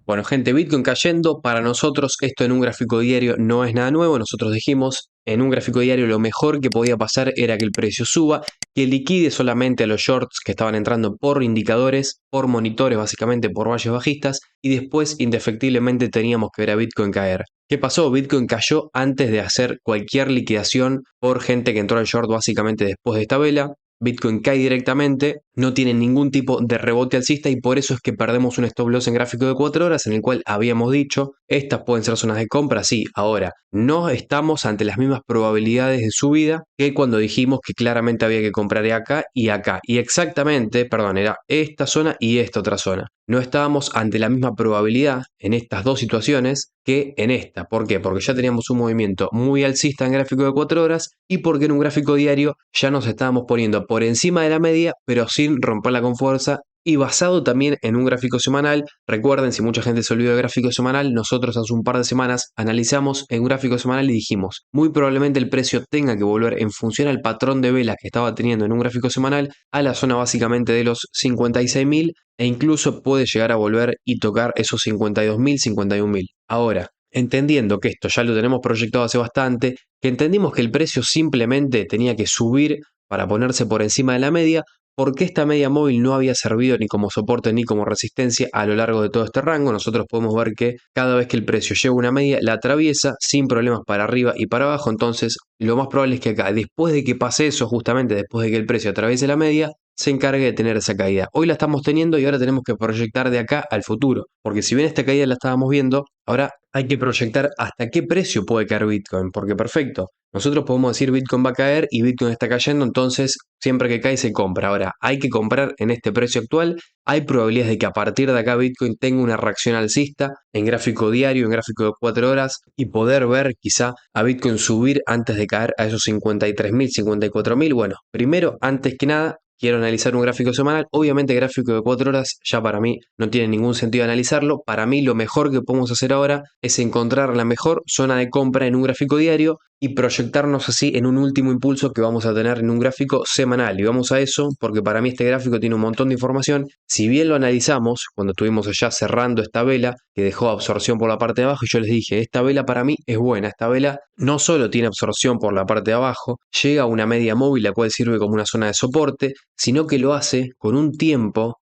Bueno, gente, Bitcoin cayendo, para nosotros esto en un gráfico diario no es nada nuevo. Nosotros dijimos, en un gráfico diario lo mejor que podía pasar era que el precio suba, que liquide solamente a los shorts que estaban entrando por indicadores, por monitores, básicamente por valles bajistas, y después indefectiblemente teníamos que ver a Bitcoin caer. ¿Qué pasó? Bitcoin cayó antes de hacer cualquier liquidación por gente que entró al short básicamente después de esta vela. Bitcoin cae directamente, no tiene ningún tipo de rebote alcista y por eso es que perdemos un stop loss en gráfico de 4 horas en el cual habíamos dicho, estas pueden ser zonas de compra, sí, ahora no estamos ante las mismas probabilidades de subida que cuando dijimos que claramente había que comprar acá y acá. Y exactamente, perdón, era esta zona y esta otra zona. No estábamos ante la misma probabilidad en estas dos situaciones que en esta. ¿Por qué? Porque ya teníamos un movimiento muy alcista en gráfico de 4 horas y porque en un gráfico diario ya nos estábamos poniendo por encima de la media, pero sin romperla con fuerza y basado también en un gráfico semanal. Recuerden, si mucha gente se olvidó del gráfico semanal, nosotros hace un par de semanas analizamos en un gráfico semanal y dijimos, muy probablemente el precio tenga que volver en función al patrón de velas que estaba teniendo en un gráfico semanal a la zona básicamente de los 56.000 e incluso puede llegar a volver y tocar esos 52.000, 51.000. Ahora, entendiendo que esto ya lo tenemos proyectado hace bastante, que entendimos que el precio simplemente tenía que subir para ponerse por encima de la media, porque esta media móvil no había servido ni como soporte ni como resistencia a lo largo de todo este rango. Nosotros podemos ver que cada vez que el precio llega a una media la atraviesa sin problemas para arriba y para abajo. Entonces lo más probable es que acá, después de que pase eso, justamente después de que el precio atraviese la media, se encargue de tener esa caída. Hoy la estamos teniendo y ahora tenemos que proyectar de acá al futuro, porque si bien esta caída la estábamos viendo, ahora hay que proyectar hasta qué precio puede caer Bitcoin, porque perfecto, nosotros podemos decir Bitcoin va a caer y Bitcoin está cayendo, entonces siempre que cae se compra. Ahora, hay que comprar en este precio actual, hay probabilidades de que a partir de acá Bitcoin tenga una reacción alcista en gráfico diario, en gráfico de 4 horas y poder ver quizá a Bitcoin subir antes de caer a esos 53.000, 54.000. Bueno, primero, antes que nada, quiero analizar un gráfico semanal. Obviamente gráfico de 4 horas ya para mí no tiene ningún sentido analizarlo. Para mí lo mejor que podemos hacer ahora es encontrar la mejor zona de compra en un gráfico diario y proyectarnos así en un último impulso que vamos a tener en un gráfico semanal. Y vamos a eso porque para mí este gráfico tiene un montón de información. Si bien lo analizamos cuando estuvimos allá cerrando esta vela que dejó absorción por la parte de abajo y yo les dije, esta vela para mí es buena. Esta vela no solo tiene absorción por la parte de abajo, llega a una media móvil la cual sirve como una zona de soporte, sino que lo hace con un tiempo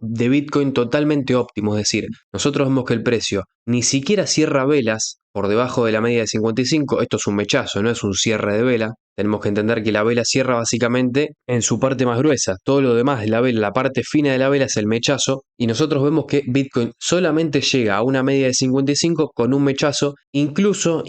de Bitcoin totalmente óptimo. Es decir, nosotros vemos que el precio ni siquiera cierra velas por debajo de la media de 55. Esto es un mechazo, no es un cierre de vela. Tenemos que entender que la vela cierra básicamente en su parte más gruesa. Todo lo demás de la vela, la parte fina de la vela es el mechazo. Y nosotros vemos que Bitcoin solamente llega a una media de 55 con un mechazo, incluso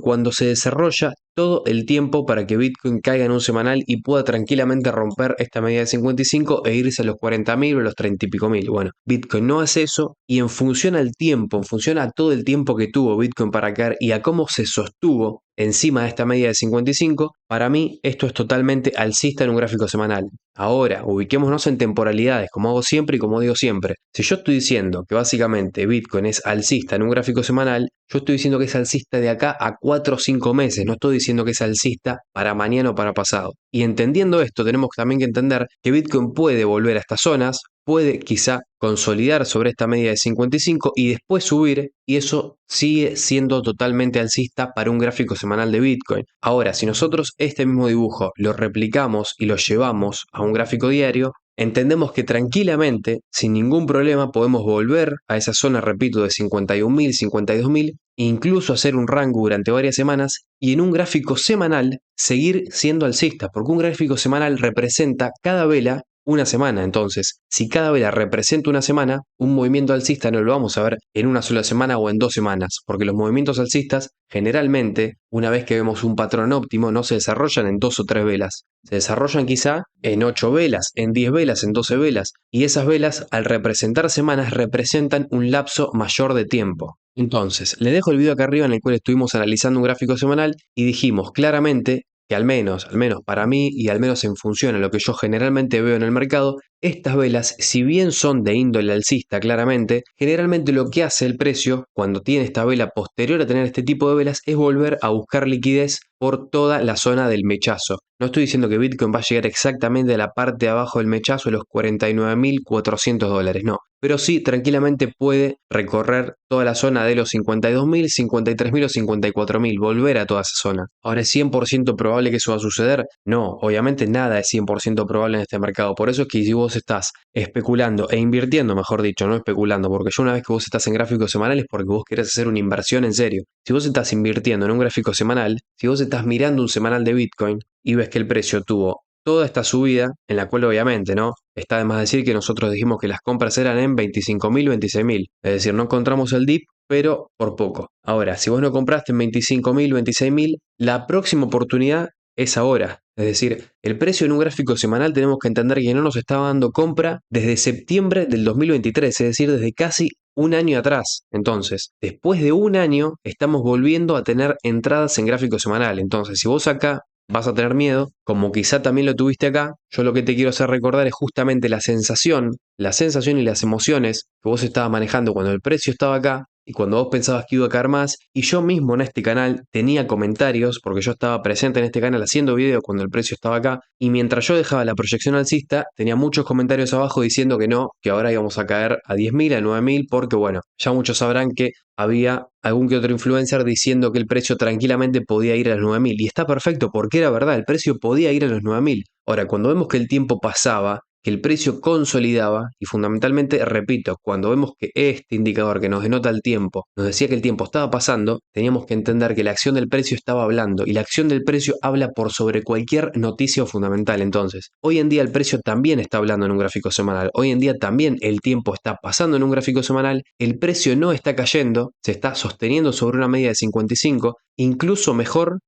cuando se desarrolla todo el tiempo para que Bitcoin caiga en un semanal y pueda tranquilamente romper esta media de 55 e irse a los 40.000 o a los 30 y pico mil. Bueno, Bitcoin no hace eso y en función al tiempo, en función a todo el tiempo que tuvo Bitcoin para caer y a cómo se sostuvo encima de esta media de 55, para mí esto es totalmente alcista en un gráfico semanal. Ahora, ubiquémonos en temporalidades, como hago siempre y como digo siempre. Si yo estoy diciendo que básicamente Bitcoin es alcista en un gráfico semanal, yo estoy diciendo que es alcista de acá a 4 o 5 meses, no estoy diciendo que es alcista para mañana o para pasado. Y entendiendo esto, tenemos también que entender que Bitcoin puede volver a estas zonas, puede quizá consolidar sobre esta media de 55 y después subir, y eso sigue siendo totalmente alcista para un gráfico semanal de Bitcoin. Ahora, si nosotros este mismo dibujo lo replicamos y lo llevamos a un gráfico diario, entendemos que tranquilamente, sin ningún problema, podemos volver a esa zona, repito, de 51.000, 52.000, e incluso hacer un rango durante varias semanas y en un gráfico semanal seguir siendo alcista, porque un gráfico semanal representa cada vela una semana. Entonces, si cada vela representa una semana, un movimiento alcista no lo vamos a ver en una sola semana o en 2 semanas, porque los movimientos alcistas generalmente, una vez que vemos un patrón óptimo, no se desarrollan en 2 o 3 velas, se desarrollan quizá en 8 velas, en 10 velas, en 12 velas, y esas velas al representar semanas representan un lapso mayor de tiempo. Entonces, les dejo el video acá arriba en el cual estuvimos analizando un gráfico semanal y dijimos claramente que al menos para mí y al menos en función a lo que yo generalmente veo en el mercado, Estas velas, si bien son de índole alcista claramente, generalmente lo que hace el precio cuando tiene esta vela posterior a tener este tipo de velas es volver a buscar liquidez por toda la zona del mechazo. No estoy diciendo que Bitcoin va a llegar exactamente a la parte de abajo del mechazo, a los $49.400, no. Pero sí, tranquilamente puede recorrer toda la zona de los 52.000, 53.000 o 54.000, volver a toda esa zona. Ahora, ¿es 100% probable que eso va a suceder? No, obviamente nada es 100% probable en este mercado. Por eso es que si vos estás especulando e invirtiendo, mejor dicho, no especulando, porque yo una vez que vos estás en gráficos semanales porque vos querés hacer una inversión en serio. Si vos estás invirtiendo en un gráfico semanal, si vos estás mirando un semanal de Bitcoin y ves que el precio tuvo toda esta subida, en la cual obviamente, ¿no? Está de más decir que nosotros dijimos que las compras eran en 25.000, 26.000. Es decir, no encontramos el dip, pero por poco. Ahora, si vos no compraste en 25.000, 26.000, la próxima oportunidad es ahora. Es decir, el precio en un gráfico semanal tenemos que entender que no nos estaba dando compra desde septiembre del 2023, es decir, desde casi un año atrás. Entonces, después de un año, estamos volviendo a tener entradas en gráfico semanal. Entonces, si vos acá vas a tener miedo, como quizá también lo tuviste acá, yo lo que te quiero hacer recordar es justamente la sensación y las emociones que vos estabas manejando cuando el precio estaba acá y cuando vos pensabas que iba a caer más, y yo mismo en este canal tenía comentarios, porque yo estaba presente en este canal haciendo videos cuando el precio estaba acá, y mientras yo dejaba la proyección alcista, tenía muchos comentarios abajo diciendo que no, que ahora íbamos a caer a 10.000, a 9.000, porque bueno, ya muchos sabrán que había algún que otro influencer diciendo que el precio tranquilamente podía ir a los 9.000, y está perfecto, porque era verdad, el precio podía ir a los 9.000. Ahora, cuando vemos que el tiempo pasaba, que el precio consolidaba y fundamentalmente, repito, cuando vemos que este indicador que nos denota el tiempo nos decía que el tiempo estaba pasando, teníamos que entender que la acción del precio estaba hablando y la acción del precio habla por sobre cualquier noticia fundamental. Entonces, hoy en día el precio también está hablando en un gráfico semanal, hoy en día también el tiempo está pasando en un gráfico semanal, el precio no está cayendo, se está sosteniendo sobre una media de 55, incluso mejor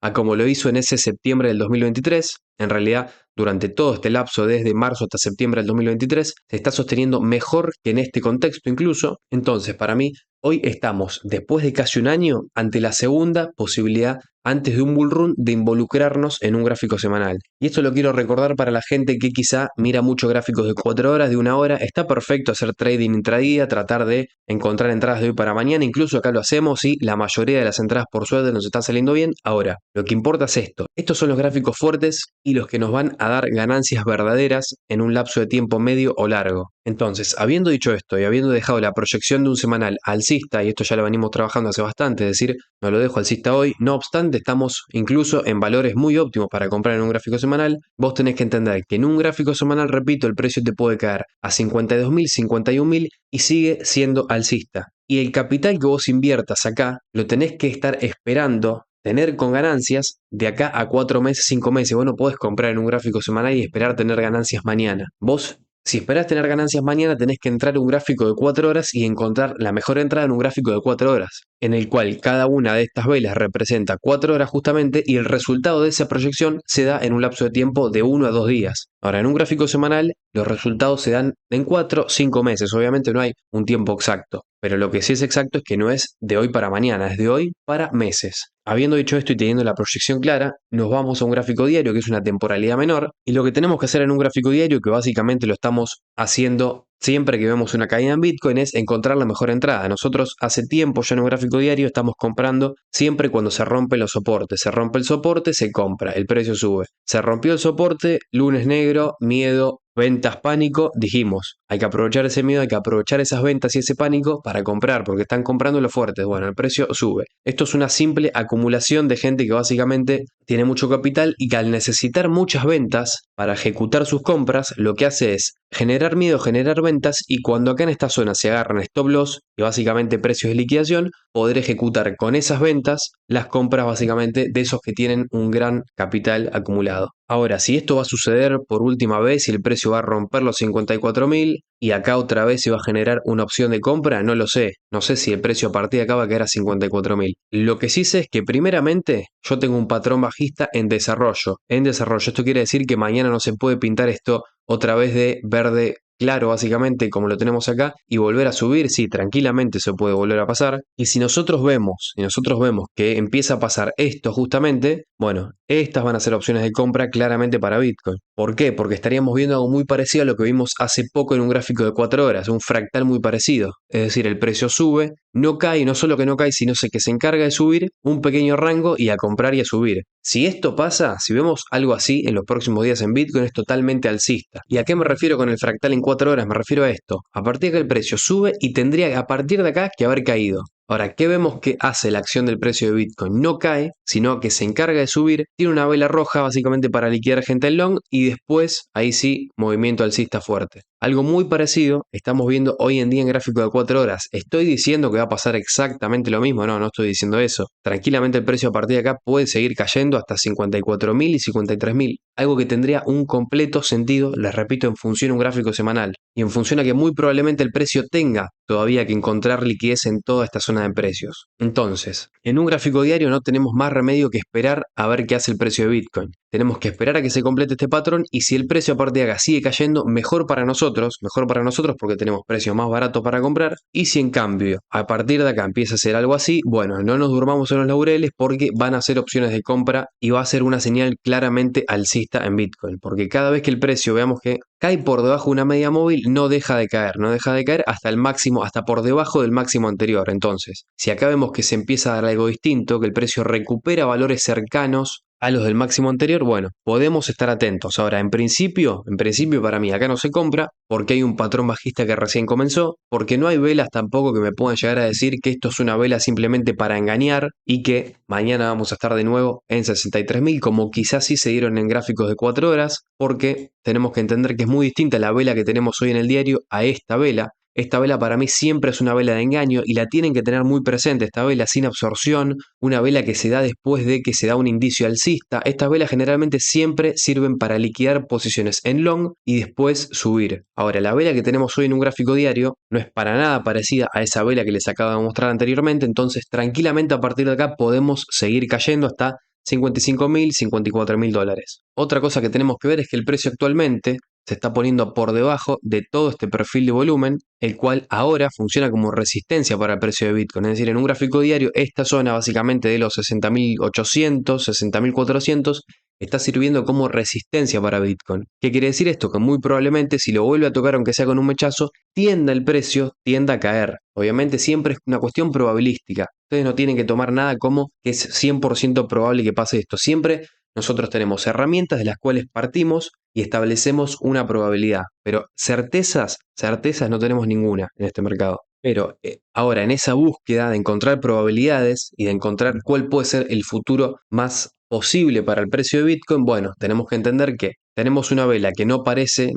a como lo hizo en ese septiembre del 2023. En realidad, durante todo este lapso, desde marzo hasta septiembre del 2023, se está sosteniendo mejor que en este contexto incluso. Entonces, para mí, hoy estamos, después de casi un año, ante la segunda posibilidad antes de un bull run de involucrarnos en un gráfico semanal. Y esto lo quiero recordar para la gente que quizá mira muchos gráficos de 4 horas, de 1 hora. Está perfecto hacer trading intradía, tratar de encontrar entradas de hoy para mañana. Incluso acá lo hacemos y la mayoría de las entradas por suerte nos están saliendo bien. Ahora, lo que importa es esto. Estos son los gráficos fuertes y los que nos van a dar ganancias verdaderas en un lapso de tiempo medio o largo. Entonces, habiendo dicho esto y habiendo dejado la proyección de un semanal alcista, y esto ya lo venimos trabajando hace bastante, es decir, no lo dejo alcista hoy, no obstante, estamos incluso en valores muy óptimos para comprar en un gráfico semanal. Vos tenés que entender que en un gráfico semanal, repito, el precio te puede caer a 52.000, 51.000 y sigue siendo alcista. Y el capital que vos inviertas acá, lo tenés que estar esperando tener con ganancias de acá a 4 meses, 5 meses. Vos no podés comprar en un gráfico semanal y esperar tener ganancias mañana. Vos, si esperás tener ganancias mañana, tenés que entrar a un gráfico de 4 horas y encontrar la mejor entrada en un gráfico de 4 horas, en el cual cada una de estas velas representa 4 horas justamente y el resultado de esa proyección se da en un lapso de tiempo de 1 a 2 días. Ahora, en un gráfico semanal, los resultados se dan en 4 o 5 meses. Obviamente no hay un tiempo exacto, pero lo que sí es exacto es que no es de hoy para mañana, es de hoy para meses. Habiendo dicho esto y teniendo la proyección clara, nos vamos a un gráfico diario que es una temporalidad menor, y lo que tenemos que hacer en un gráfico diario, que básicamente lo estamos haciendo siempre que vemos una caída en Bitcoin, es encontrar la mejor entrada. Nosotros hace tiempo ya en un gráfico diario estamos comprando siempre cuando se rompen los soportes. Se rompe el soporte, se compra, el precio sube. Se rompió el soporte, lunes negro, miedo, ventas, pánico, dijimos, hay que aprovechar ese miedo, hay que aprovechar esas ventas y ese pánico para comprar, porque están comprando los fuertes. Bueno, el precio sube. Esto es una simple acumulación de gente que básicamente tiene mucho capital y que al necesitar muchas ventas para ejecutar sus compras, lo que hace es generar miedo, generar ventas, y cuando acá en esta zona se agarran stop loss y básicamente precios de liquidación, poder ejecutar con esas ventas las compras básicamente de esos que tienen un gran capital acumulado. Ahora, si esto va a suceder por última vez, si el precio va a romper los 54.000 y acá otra vez se va a generar una opción de compra, no lo sé. No sé si el precio a partir de acá va a caer a 54.000. Lo que sí sé es que primeramente yo tengo un patrón bajista en desarrollo. En desarrollo, esto quiere decir que mañana no se puede pintar esto otra vez de verde claro básicamente como lo tenemos acá y volver a subir, sí, tranquilamente se puede volver a pasar. Y si nosotros vemos que empieza a pasar esto justamente, bueno, estas van a ser opciones de compra claramente para Bitcoin. ¿Por qué? Porque estaríamos viendo algo muy parecido a lo que vimos hace poco en un gráfico de 4 horas, un fractal muy parecido. Es decir, el precio sube, no cae, y no solo que no cae, sino que se encarga de subir un pequeño rango y a comprar y a subir. Si esto pasa, si vemos algo así en los próximos días en Bitcoin, es totalmente alcista. ¿Y a qué me refiero con el fractal en 4 horas? Me refiero a esto. A partir de que el precio sube y tendría a partir de acá que haber caído. Ahora, ¿qué vemos que hace la acción del precio de Bitcoin? No cae, sino que se encarga de subir, tiene una vela roja básicamente para liquidar gente en long y después, ahí sí, movimiento alcista fuerte. Algo muy parecido estamos viendo hoy en día en gráfico de 4 horas. ¿Estoy diciendo que va a pasar exactamente lo mismo? No, no estoy diciendo eso. Tranquilamente el precio a partir de acá puede seguir cayendo hasta 54.000 y 53.000. Algo que tendría un completo sentido, les repito, en función de un gráfico semanal. Y en función a que muy probablemente el precio tenga todavía que encontrar liquidez en toda esta zona de precios. Entonces, en un gráfico diario no tenemos más remedio que esperar a ver qué hace el precio de Bitcoin. Tenemos que esperar a que se complete este patrón y si el precio a partir de acá sigue cayendo, mejor para nosotros porque tenemos precios más baratos para comprar. Y si en cambio a partir de acá empieza a ser algo así, bueno, no nos durmamos en los laureles porque van a ser opciones de compra y va a ser una señal claramente alcista en Bitcoin. Porque cada vez que el precio veamos que cae por debajo de una media móvil, no deja de caer hasta el máximo, hasta por debajo del máximo anterior. Entonces, si acá vemos que se empieza a dar algo distinto, que el precio recupera valores cercanos a los del máximo anterior, bueno, podemos estar atentos. Ahora, en principio para mí acá no se compra porque hay un patrón bajista que recién comenzó, porque no hay velas tampoco que me puedan llegar a decir que esto es una vela simplemente para engañar y que mañana vamos a estar de nuevo en 63.000, como quizás sí se dieron en gráficos de 4 horas, porque tenemos que entender que es muy distinta la vela que tenemos hoy en el diario a esta vela. Esta vela para mí siempre es una vela de engaño y la tienen que tener muy presente, esta vela sin absorción, una vela que se da después de que se da un indicio alcista. Estas velas generalmente siempre sirven para liquidar posiciones en long y después subir. Ahora, la vela que tenemos hoy en un gráfico diario no es para nada parecida a esa vela que les acabo de mostrar anteriormente, entonces tranquilamente a partir de acá podemos seguir cayendo hasta 55.000, 54.000 dólares. Otra cosa que tenemos que ver es que el precio actualmente se está poniendo por debajo de todo este perfil de volumen, el cual ahora funciona como resistencia para el precio de Bitcoin. Es decir, en un gráfico diario, esta zona básicamente de los 60.800, 60.400, está sirviendo como resistencia para Bitcoin. ¿Qué quiere decir esto? Que muy probablemente si lo vuelve a tocar, aunque sea con un mechazo, el precio tienda a caer. Obviamente siempre es una cuestión probabilística. Ustedes no tienen que tomar nada como que es 100% probable que pase esto. Siempre nosotros tenemos herramientas de las cuales partimos y establecemos una probabilidad, pero certezas no tenemos ninguna en este mercado. Pero ahora en esa búsqueda de encontrar probabilidades y de encontrar cuál puede ser el futuro más posible para el precio de Bitcoin, bueno, tenemos que entender que tenemos una vela que no parece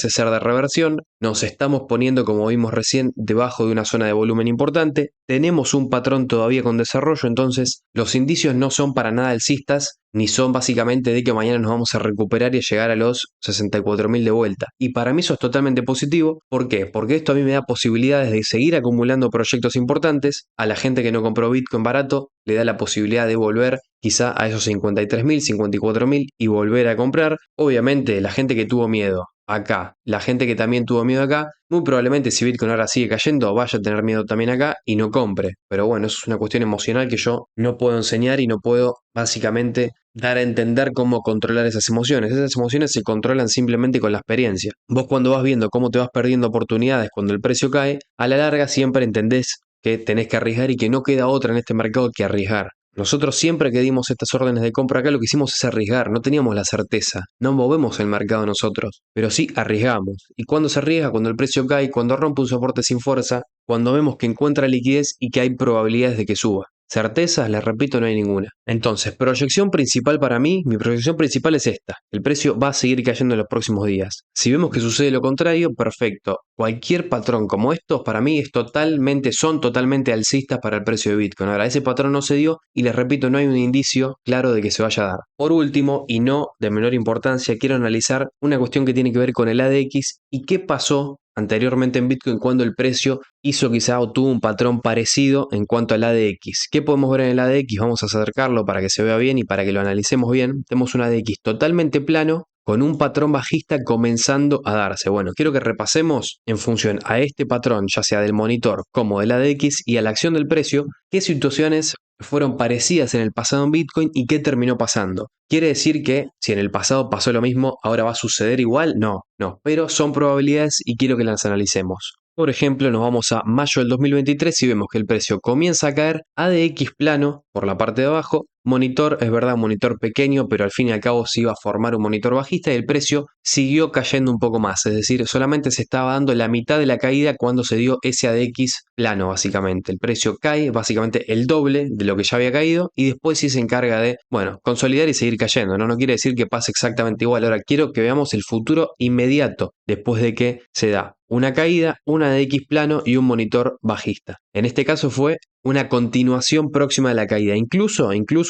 ser de reversión, nos estamos poniendo, como vimos recién, debajo de una zona de volumen importante, tenemos un patrón todavía con desarrollo, entonces los indicios no son para nada alcistas, ni son básicamente de que mañana nos vamos a recuperar y a llegar a los 64.000 de vuelta. Y para mí eso es totalmente positivo. ¿Por qué? Porque esto a mí me da posibilidades de seguir acumulando proyectos importantes. A la gente que no compró Bitcoin barato le da la posibilidad de volver quizá a esos 53.000, 54.000 y volver a comprar. Obviamente la gente que tuvo miedo acá, la gente que también tuvo miedo acá, muy probablemente si Bitcoin ahora sigue cayendo vaya a tener miedo también acá y no compre. Pero bueno, eso es una cuestión emocional que yo no puedo enseñar y no puedo básicamente dar a entender cómo controlar esas emociones. Esas emociones se controlan simplemente con la experiencia. Vos cuando vas viendo cómo te vas perdiendo oportunidades cuando el precio cae, a la larga siempre entendés que tenés que arriesgar y que no queda otra en este mercado que arriesgar. Nosotros siempre que dimos estas órdenes de compra acá lo que hicimos es arriesgar, no teníamos la certeza, no movemos el mercado nosotros, pero sí arriesgamos. ¿Y cuando se arriesga? Cuando el precio cae, cuando rompe un soporte sin fuerza, cuando vemos que encuentra liquidez y que hay probabilidades de que suba. Certezas, les repito, no hay ninguna. Entonces, proyección principal para mí, mi proyección principal es esta. El precio va a seguir cayendo en los próximos días. Si vemos que sucede lo contrario, perfecto. Cualquier patrón como estos, para mí, son totalmente alcistas para el precio de Bitcoin. Ahora, ese patrón no se dio y les repito, no hay un indicio claro de que se vaya a dar. Por último, y no de menor importancia, quiero analizar una cuestión que tiene que ver con el ADX y qué pasó anteriormente en Bitcoin cuando el precio hizo quizá o tuvo un patrón parecido en cuanto al ADX. ¿Qué podemos ver en el ADX? Vamos a acercarlo para que se vea bien y para que lo analicemos bien. Tenemos un ADX totalmente plano con un patrón bajista comenzando a darse. Bueno, quiero que repasemos en función a este patrón, ya sea del monitor como de la ADX y a la acción del precio, qué situaciones fueron parecidas en el pasado en Bitcoin y qué terminó pasando. ¿Quiere decir que si en el pasado pasó lo mismo, ahora va a suceder igual? No, pero son probabilidades y quiero que las analicemos. Por ejemplo, nos vamos a mayo del 2023 y vemos que el precio comienza a caer, ADX plano por la parte de abajo, monitor, es verdad, monitor pequeño, pero al fin y al cabo se iba a formar un monitor bajista y el precio siguió cayendo un poco más, es decir, solamente se estaba dando la mitad de la caída cuando se dio ese ADX plano, básicamente. El precio cae básicamente el doble de lo que ya había caído y después sí se encarga de, bueno, consolidar y seguir cayendo, ¿no? No quiere decir que pase exactamente igual. Ahora quiero que veamos el futuro inmediato después de que se da una caída, una ADX plano y un monitor bajista. En este caso fue una continuación próxima de la caída. Incluso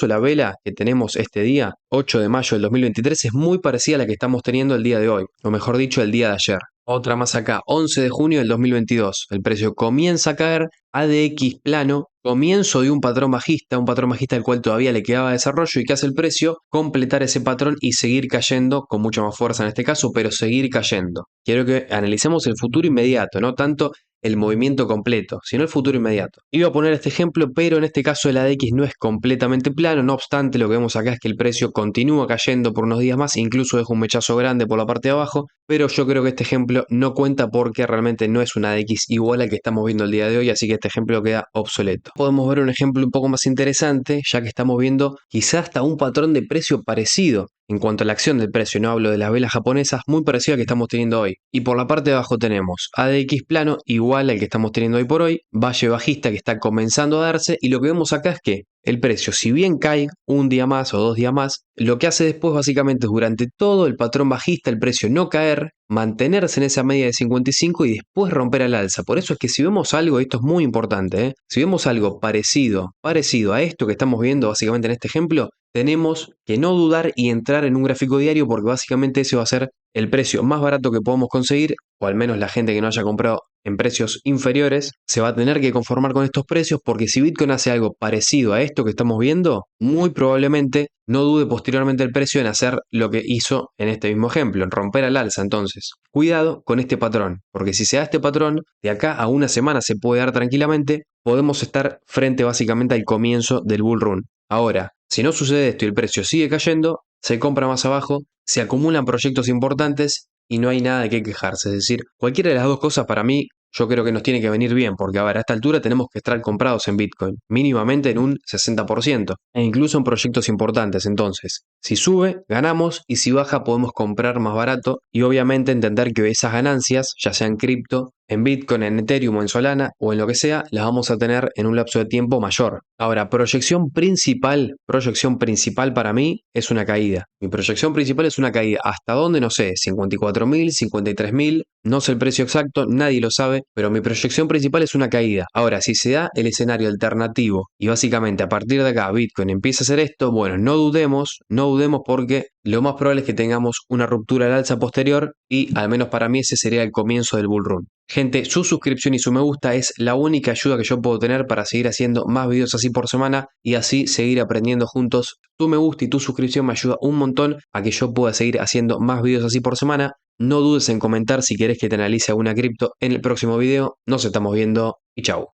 la vela que tenemos este día, 8 de mayo del 2023, es muy parecida a la que estamos teniendo el día de hoy, o mejor dicho, el día de ayer. Otra más acá, 11 de junio del 2022. El precio comienza a caer, ADX plano, comienzo de un patrón bajista al cual todavía le quedaba desarrollo y que hace el precio completar ese patrón y seguir cayendo con mucha más fuerza en este caso, pero seguir cayendo. Quiero que analicemos el futuro inmediato, no tanto el movimiento completo, sino el futuro inmediato. Iba a poner este ejemplo, pero en este caso el ADX no es completamente plano, no obstante lo que vemos acá es que el precio continúa cayendo por unos días más, incluso deja un mechazo grande por la parte de abajo, pero yo creo que este ejemplo no cuenta porque realmente no es un ADX igual al que estamos viendo el día de hoy, así que este ejemplo queda obsoleto. Podemos ver un ejemplo un poco más interesante, ya que estamos viendo quizás hasta un patrón de precio parecido en cuanto a la acción del precio, no hablo de las velas japonesas, muy parecida al que estamos teniendo hoy. Y por la parte de abajo tenemos ADX plano igual al que estamos teniendo hoy por hoy, valle bajista que está comenzando a darse y lo que vemos acá es que el precio, si bien cae un día más o 2 días más, lo que hace después básicamente es durante todo el patrón bajista el precio no caer, mantenerse en esa media de 55 y después romper al alza. Por eso es que si vemos algo, esto es muy importante, si vemos algo parecido a esto que estamos viendo básicamente en este ejemplo, tenemos que no dudar y entrar en un gráfico diario porque básicamente ese va a ser el precio más barato que podemos conseguir, o al menos la gente que no haya comprado en precios inferiores, se va a tener que conformar con estos precios porque si Bitcoin hace algo parecido a esto que estamos viendo, muy probablemente no dude posteriormente el precio en hacer lo que hizo en este mismo ejemplo, en romper al alza. Entonces, cuidado con este patrón, porque si se da este patrón, de acá a una semana se puede dar tranquilamente, podemos estar frente básicamente al comienzo del bull run. Ahora, si no sucede esto y el precio sigue cayendo, se compra más abajo, se acumulan proyectos importantes y no hay nada de qué quejarse. Es decir, cualquiera de las dos cosas para mí, yo creo que nos tiene que venir bien, porque a ver, a esta altura tenemos que estar comprados en Bitcoin, mínimamente en un 60%, e incluso en proyectos importantes. Entonces, si sube, ganamos, y si baja, podemos comprar más barato, y obviamente entender que esas ganancias, ya sea en cripto, en Bitcoin, en Ethereum o en Solana o en lo que sea, las vamos a tener en un lapso de tiempo mayor. Ahora, proyección principal para mí es una caída. Mi proyección principal es una caída. ¿Hasta dónde? No sé, 54.000, 53.000, no sé el precio exacto, nadie lo sabe, pero mi proyección principal es una caída. Ahora, si se da el escenario alternativo y básicamente a partir de acá Bitcoin empieza a hacer esto, bueno, no dudemos porque lo más probable es que tengamos una ruptura al alza posterior y al menos para mí ese sería el comienzo del bull run. Gente, su suscripción y su me gusta es la única ayuda que yo puedo tener para seguir haciendo más videos así por semana y así seguir aprendiendo juntos. Tu me gusta y tu suscripción me ayuda un montón a que yo pueda seguir haciendo más videos así por semana. No dudes en comentar si querés que te analice alguna cripto en el próximo video. Nos estamos viendo y chau.